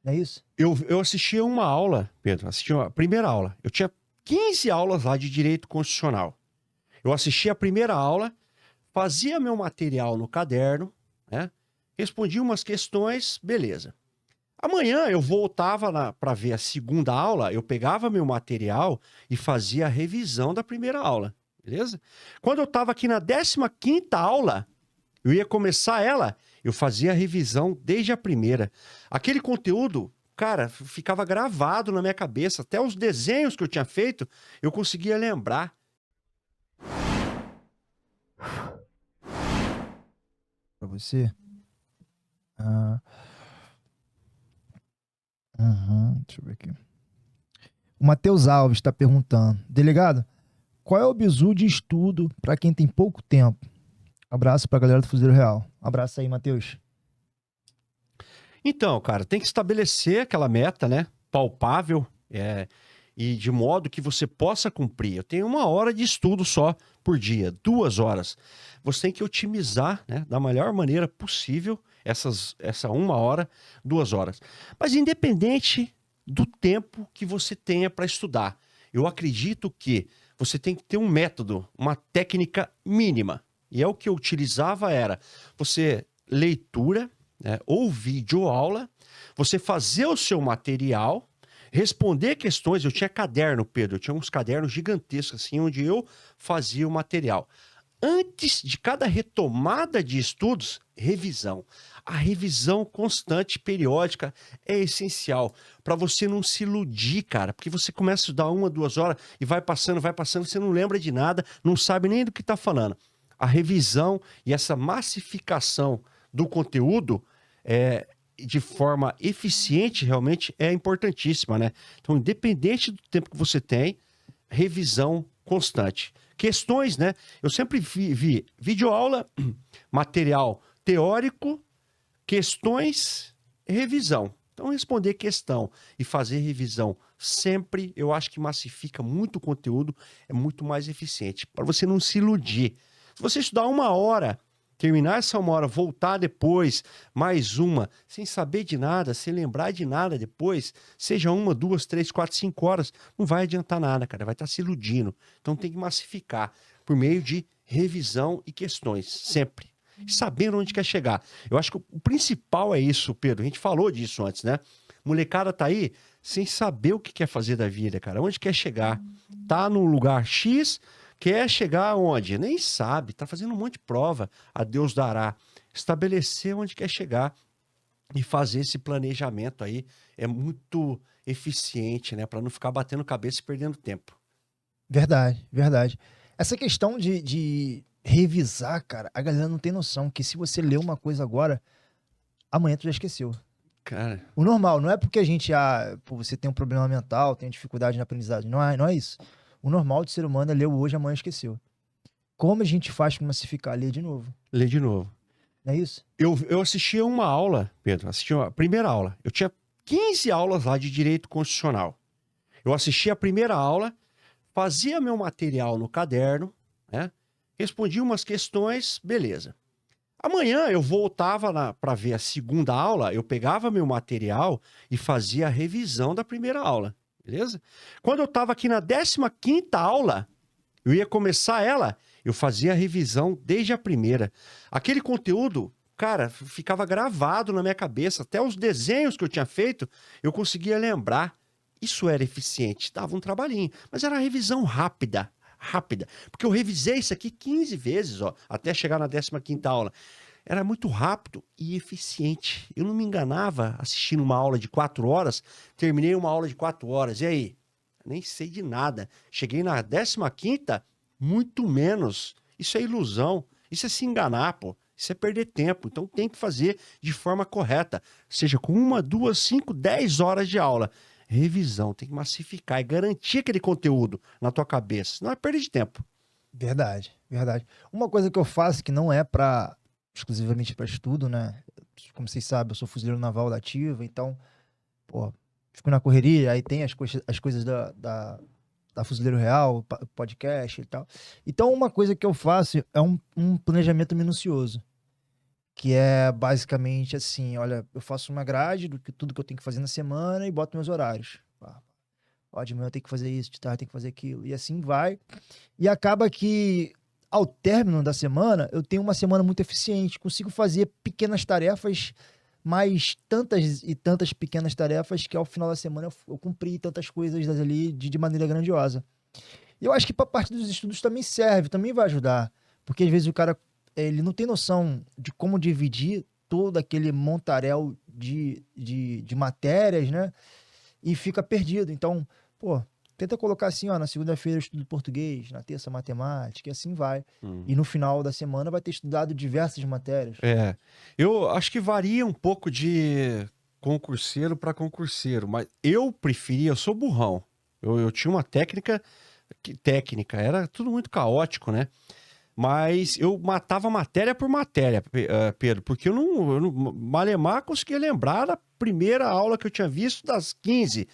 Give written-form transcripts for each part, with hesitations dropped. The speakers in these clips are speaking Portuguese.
Não é isso? Eu assistia uma aula, Pedro, assisti a primeira aula. Eu tinha 15 aulas lá de direito constitucional. Eu assistia a primeira aula, fazia meu material no caderno, né? Respondia umas questões, beleza. Amanhã eu voltava para ver a segunda aula, eu pegava meu material e fazia a revisão da primeira aula, beleza? Quando eu estava aqui na 15ª aula, eu ia começar ela, eu fazia a revisão desde a primeira. Aquele conteúdo, cara, ficava gravado na minha cabeça. Até os desenhos que eu tinha feito, eu conseguia lembrar. Pra você? Ah, deixa eu ver aqui. O Matheus Alves está perguntando. Delegado, qual é o bizu de estudo para quem tem pouco tempo? Abraço pra galera do Fuzileiro Real. Abraço aí, Matheus. Então, cara, tem que estabelecer aquela meta, né? Palpável, e de modo que você possa cumprir. Eu tenho 1 hora de estudo só por dia, 2 horas. Você tem que otimizar, né, da melhor maneira possível essa 1 hora, 2 horas. Mas independente do tempo que você tenha para estudar, eu acredito que você tem que ter um método, uma técnica mínima. E é o que eu utilizava era você leitura, né, ou videoaula, você fazer o seu material, responder questões. Eu tinha caderno, Pedro, eu tinha uns cadernos gigantescos, assim, onde eu fazia o material. Antes de cada retomada de estudos, revisão. A revisão constante, periódica, é essencial para você não se iludir, cara, porque você começa a estudar 1, 2 horas e vai passando, você não lembra de nada, não sabe nem do que está falando. A revisão e essa massificação do conteúdo de forma eficiente realmente é importantíssima, né? Então, independente do tempo que você tem, revisão constante. Questões, né? Eu sempre vi videoaula, material teórico, questões, revisão. Então, responder questão e fazer revisão sempre, eu acho que massifica muito o conteúdo, é muito mais eficiente. Para você não se iludir. Se você estudar 1 hora, terminar essa 1 hora, voltar depois, mais uma, sem saber de nada, sem lembrar de nada depois, seja 1, 2, 3, 4, 5 horas, não vai adiantar nada, cara, vai estar se iludindo. Então tem que massificar por meio de revisão e questões, sempre. Sabendo onde quer chegar. Eu acho que o principal é isso, Pedro. A gente falou disso antes, né? Molecada tá aí sem saber o que quer fazer da vida, cara. Onde quer chegar? Tá num lugar X, quer chegar aonde? Nem sabe, tá fazendo um monte de prova. A Deus dará. Estabelecer onde quer chegar e fazer esse planejamento aí é muito eficiente, né? Para não ficar batendo cabeça e perdendo tempo. Verdade, verdade. Essa questão de revisar, cara, a galera não tem noção que se você lê uma coisa agora, amanhã tu já esqueceu. Cara, O normal, não é porque a gente, pô, você tem um problema mental, tem dificuldade na aprendizagem, não é isso. O normal do ser humano é ler o hoje, amanhã esqueceu. Como a gente faz pra massificar? Ler de novo, lê de novo. não é isso? Eu assistia uma aula, Pedro, assistia a primeira aula. Eu tinha 15 aulas lá de direito constitucional. Eu assistia a primeira aula, fazia meu material no caderno, né? Respondia umas questões, beleza. Amanhã eu voltava para ver a segunda aula, eu pegava meu material e fazia a revisão da primeira aula, beleza? Quando eu estava aqui na 15ª aula, eu ia começar ela, eu fazia a revisão desde a primeira. Aquele conteúdo, cara, ficava gravado na minha cabeça. Até os desenhos que eu tinha feito, eu conseguia lembrar. Isso era eficiente, dava um trabalhinho, mas era revisão rápida, rápida. Porque eu revisei isso aqui 15 vezes, ó, até chegar na 15ª aula. Era muito rápido e eficiente. Eu não me enganava assistindo uma aula de 4 horas, terminei uma aula de 4 horas. E aí? Nem sei de nada. Cheguei na 15ª, muito menos. Isso é ilusão. Isso é se enganar, pô. Isso é perder tempo. Então tem que fazer de forma correta. Seja com 1, 2, 5, 10 horas de aula. Revisão, tem que massificar e garantir aquele conteúdo na tua cabeça. Senão é perda de tempo. Verdade, verdade. Uma coisa que eu faço que não é para exclusivamente para estudo, né? Como vocês sabem, eu sou fuzileiro naval da ativa, então, pô, fico na correria, aí tem as coisas da Fuzileiro Real, podcast e tal. Então, uma coisa que eu faço é um planejamento minucioso. que é basicamente assim, olha, eu faço uma grade do que tudo que eu tenho que fazer na semana e boto meus horários. Ó, de manhã eu tenho que fazer isso, de tarde eu tenho que fazer aquilo, e assim vai. E acaba que, ao término da semana, eu tenho uma semana muito eficiente, consigo fazer pequenas tarefas, mas tantas e tantas pequenas tarefas que ao final da semana eu cumpri tantas coisas ali de maneira grandiosa. E eu acho que para parte dos estudos também serve, também vai ajudar, porque às vezes o cara ele não tem noção de como dividir todo aquele montaréu de matérias, né? E fica perdido. Então, pô, tenta colocar assim, ó, na segunda-feira eu estudo português, na terça matemática, e assim vai. E no final da semana vai ter estudado diversas matérias. É, eu acho que varia um pouco de concurseiro para concurseiro, mas eu preferia, eu sou burrão. Eu tinha uma técnica, era tudo muito caótico, né? Mas eu matava matéria por matéria, Pedro, porque Malemar conseguia lembrar da primeira aula que eu tinha visto das 15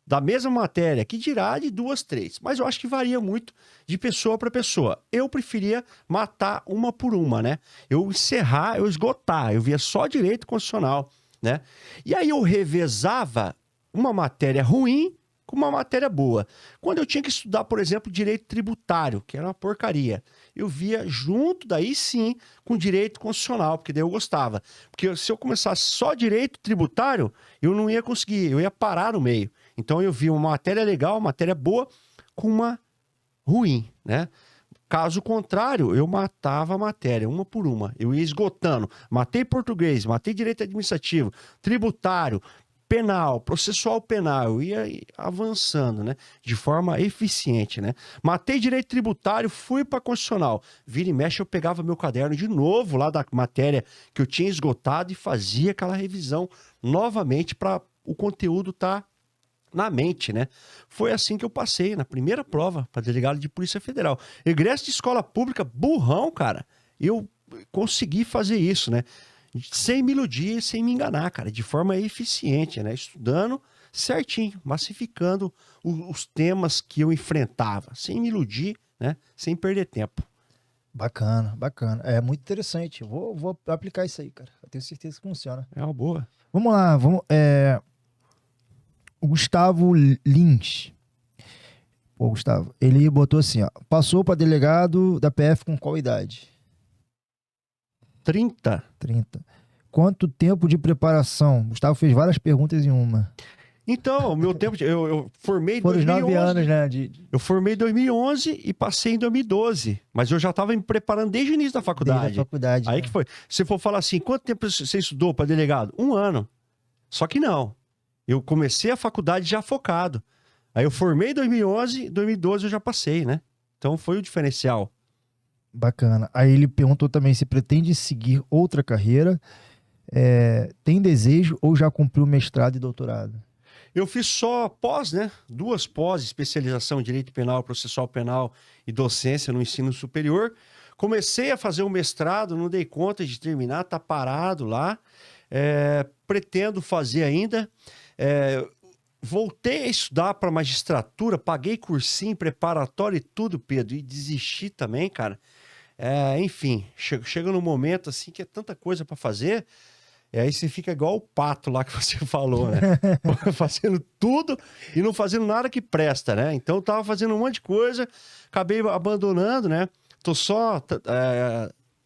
da mesma matéria, que dirá de 2, 3. Mas eu acho que varia muito de pessoa para pessoa. Eu preferia matar uma por uma, né? Eu encerrar, eu esgotar, eu via só direito constitucional, né? E aí eu revezava uma matéria ruim com uma matéria boa. Quando eu tinha que estudar, por exemplo, direito tributário, que era uma porcaria, eu via junto, daí sim, com direito constitucional, porque daí eu gostava. Porque se eu começasse só direito tributário, eu não ia conseguir, eu ia parar no meio. Então eu vi uma matéria legal, uma matéria boa, com uma ruim, né? Caso contrário, eu matava a matéria, uma por uma. Eu ia esgotando. Matei português, matei direito administrativo, tributário, penal, processual penal. Eu ia avançando, né? De forma eficiente, né? Matei direito tributário, fui para constitucional. Vira e mexe, eu pegava meu caderno de novo lá da matéria que eu tinha esgotado e fazia aquela revisão novamente para o conteúdo estar na mente, né? Foi assim que eu passei na primeira prova para delegado de Polícia Federal. Egresso de escola pública, burrão, cara. Eu consegui fazer isso, né? Sem me iludir, sem me enganar, cara, de forma eficiente, né? Estudando certinho, massificando os temas que eu enfrentava, sem me iludir, né? Sem perder tempo. Bacana, bacana. É muito interessante. Eu vou aplicar isso aí, cara. Eu tenho certeza que funciona. É uma boa. Vamos lá, o Gustavo Lins. Pô, Gustavo, ele botou assim, ó. Passou para delegado da PF com qual idade? 30. 30. Quanto tempo de preparação? Gustavo fez várias perguntas em uma. Então, o meu tempo, eu formei em Foram os 9 2011. anos, né? Eu formei em 2011 e passei em 2012. Mas eu já estava me preparando desde o início da faculdade. Desde a faculdade, Aí né? que foi. Se for falar assim, quanto tempo você estudou para delegado? 1 ano. Só que não. Eu comecei a faculdade já focado. Aí eu formei em 2011, 2012 eu já passei, né? Então foi o diferencial. Bacana. Aí ele perguntou também se pretende seguir outra carreira, tem desejo ou já cumpriu mestrado e doutorado? Eu fiz só pós, né? 2 pós, especialização em Direito Penal, Processual Penal e Docência no ensino superior. Comecei a fazer o mestrado, não dei conta de terminar, tá parado lá. Pretendo fazer ainda. Voltei a estudar para magistratura, paguei cursinho preparatório e tudo, Pedro, e desisti também, cara. Enfim, chega num momento assim que é tanta coisa para fazer. E aí você fica igual o pato lá que você falou, né? Fazendo tudo e não fazendo nada que presta, né? Então eu tava fazendo um monte de coisa, acabei abandonando, né? Tô só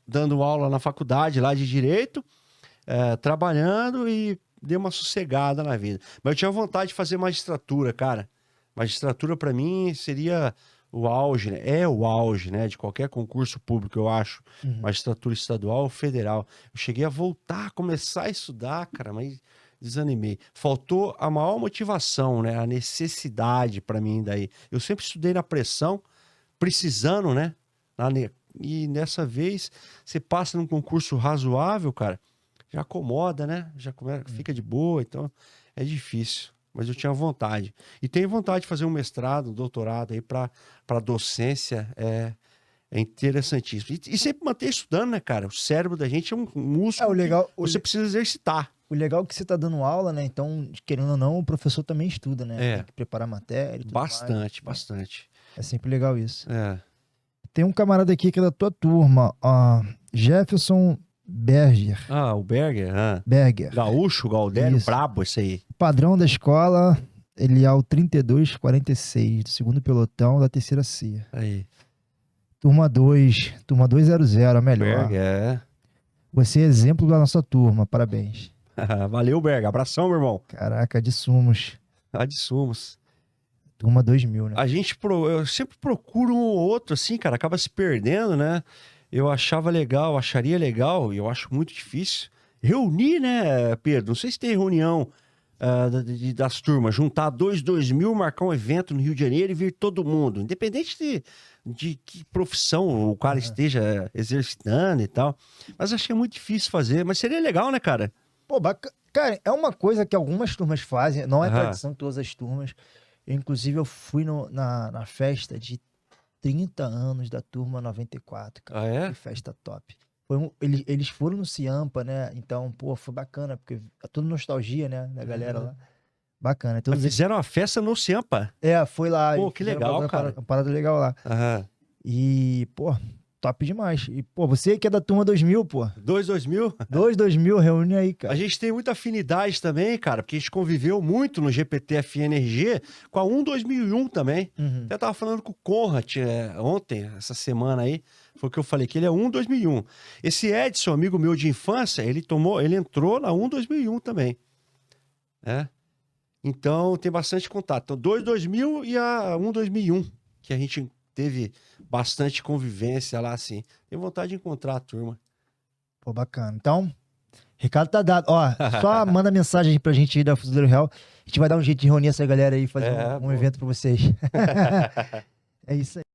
dando aula na faculdade lá de Direito, trabalhando e dei uma sossegada na vida. Mas eu tinha vontade de fazer magistratura, cara. Magistratura para mim seria o auge, né? É o auge, né? De qualquer concurso público, eu acho. Uhum. Magistratura estadual ou federal. Eu cheguei a voltar, começar a estudar, cara, mas desanimei. Faltou a maior motivação, né? A necessidade para mim daí. Eu sempre estudei na pressão, precisando, né? E nessa vez, você passa num concurso razoável, cara, já acomoda, né? Fica de boa, então é difícil. Mas eu tinha vontade. E tenho vontade de fazer um mestrado, um doutorado aí para docência. É interessantíssimo. E sempre manter estudando, né, cara? O cérebro da gente é um músculo que você precisa exercitar. O legal é que você tá dando aula, né? Então, querendo ou não, o professor também estuda, né? Tem que preparar matéria e tudo Bastante, mais. bastante. É sempre legal isso. É. Tem um camarada aqui que é da tua turma, Jefferson Berger. Ah, o Berger. Ah. Berger. Gaúcho, Galdério, Isso. brabo esse aí. Padrão da escola, ele é o 3246, do segundo pelotão da terceira C. Aí. Turma 200, a melhor. Berger, é. Você é exemplo da nossa turma, parabéns. Valeu, Berger. Abração, meu irmão. Caraca, de sumos. De sumos. Turma 2000, né? Eu sempre procuro um ou outro, assim, cara, acaba se perdendo, né? Eu achava legal, acharia legal, e eu acho muito difícil. Reunir, né, Pedro? Não sei se tem reunião das turmas, juntar 2000, marcar um evento no Rio de Janeiro e vir todo mundo, independente de que profissão o cara esteja exercitando e tal. Mas achei muito difícil fazer, mas seria legal, né, cara? Pô, cara, é uma coisa que algumas turmas fazem, não é Aham. tradição de todas as turmas. Inclusive, eu fui na festa de 30 anos da turma 94, cara. Ah, é? Que festa top. Eles foram no Ciampa, né? Então, pô, foi bacana, porque é tudo nostalgia, né? Da galera lá. Bacana. Então, Mas fizeram uma festa no Ciampa. foi lá. Pô, e que fizeram legal, uma cara. parada legal lá. Aham. E, pô, top demais. E, pô, você que é da turma 2000, pô. 2000? 2000, reúne aí, cara. A gente tem muita afinidade também, cara, porque a gente conviveu muito no GPTFNRG com a 2001 também. Uhum. Até tava falando com o Conrad ontem, essa semana aí, foi o que eu falei, que ele é 2001. Esse Edson, amigo meu de infância, ele entrou na 2001 também. Né? Então tem bastante contato. Então 2000 e a 2001, que a gente teve bastante convivência lá, assim. Tenho vontade de encontrar a turma. Pô, bacana. Então, recado tá dado. Ó, só manda mensagem aí pra gente aí da Fuzileiro Real. A gente vai dar um jeito de reunir essa galera aí e fazer um Boa. evento pra vocês. É isso aí.